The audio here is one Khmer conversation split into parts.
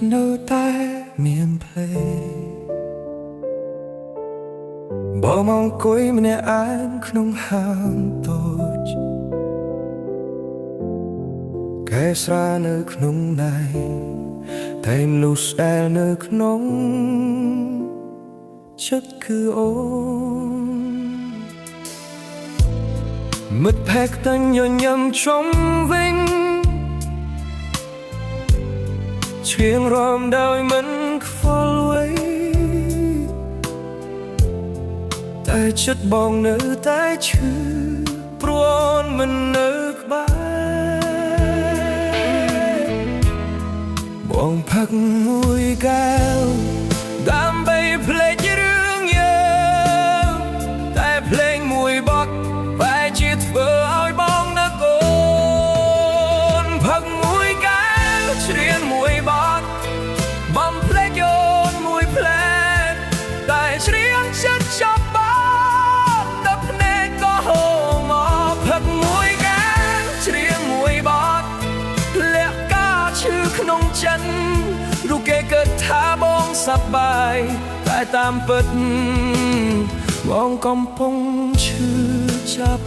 ចិត្តនៅតែមានភ្លេងបើមកអង្គុយម្នាក់ឯងក្នុងហាងតូចកែស្រានៅក្នុងដៃតែលុះស្ដែលនៅក្នុងចិត្តគឺអូនមិត្តភក្តិតែញញឹមជុំវិញឈៀងរំដោយមិនខ្វល់អ្វីតែចិត្តបងនៅតែឈឺព្រោះអូនមិននៅក្បែរបងផឹកមួយកែវដើម្បីភ្លេចរឿងយើងតែភ្លេងមួយបទបែរជាធ្វើឲ្យបងនឹកអូនផឹកមួយកែវច្រៀងមួយបទបំភ្លេចអូនមួយភ្លែតតែច្រៀងចិត្តចាប់បានដល់ភ្នែកក៏ហូរមកផឹកមួយកែវច្រៀងមួយបទលាក់ការឈឺក្នុងចិត្តរូគេគិតថាបងសប្បាយតែតាមពិតបងកំពុងឈឺចាប់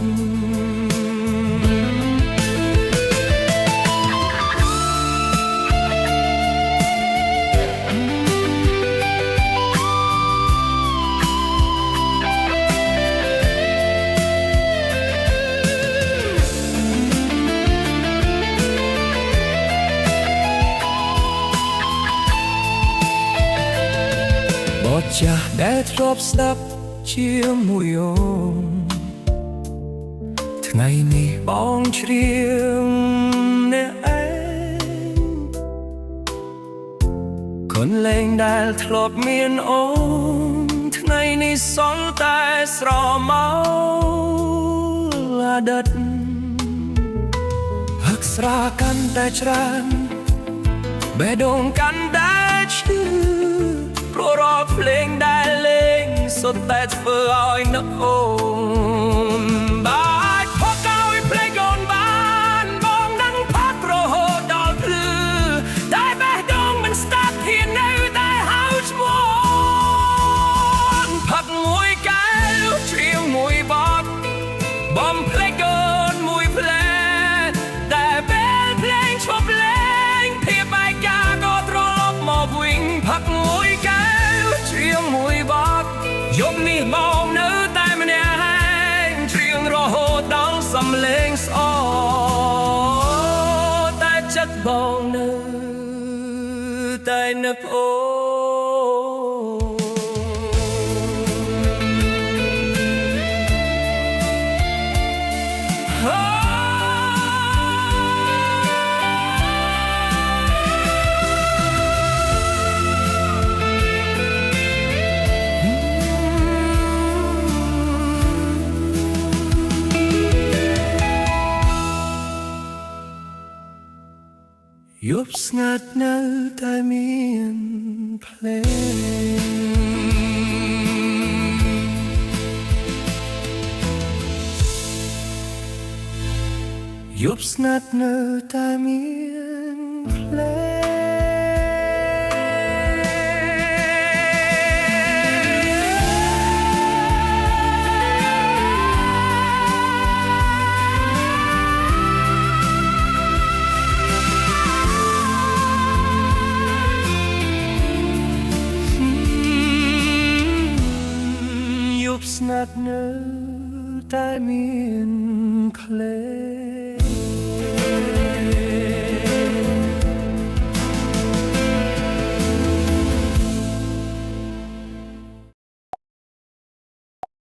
បទចាស់ដែលធ្លាប់ស្ដាប់ជាមួយអូនថ្ងៃនេះបងច្រៀងអ្នកឯងកូនលេងដែលធ្លាប់មានអូនថ្ងៃនេះសល់តែស្រមោលអតីតហឹកស្រាកាន់តែច្រើនបេះដូងកាន់តែឈឺព្រោះរាល់ភ្លេងដែលលេងសុទ្ធតែធ្វើឲ្យនឹកអូនបាទផកឲ្យភ្លេចអូនបានបងនឹងផាត់រហូតដល់ភ្លឺតែបេះដូងមិនស្ដាប់ហ៊ាននៅតែហៅឈ្មោះផឹកមួយកែវច្រៀងមួយបទបំភ្លេចអូនមួយភ្លែតតែពេលភ្លេងឈប់លេងភាពឯកាក៏ត្រឡប់មកវិញផឹកមួយកែវច្រៀងមួយបទយប់នេះបងនៅតែម្នាក់ឯងច្រៀងរហូតដល់សំឡេងស្អរតែចិត្តបងនៅតែនឹកអូយប់ស្ងាត់នៅតែមានភ្លេងយប់ស្ងាត់នៅតែមានភ្លេងស្ងាត់នៅតែមានភ្លេង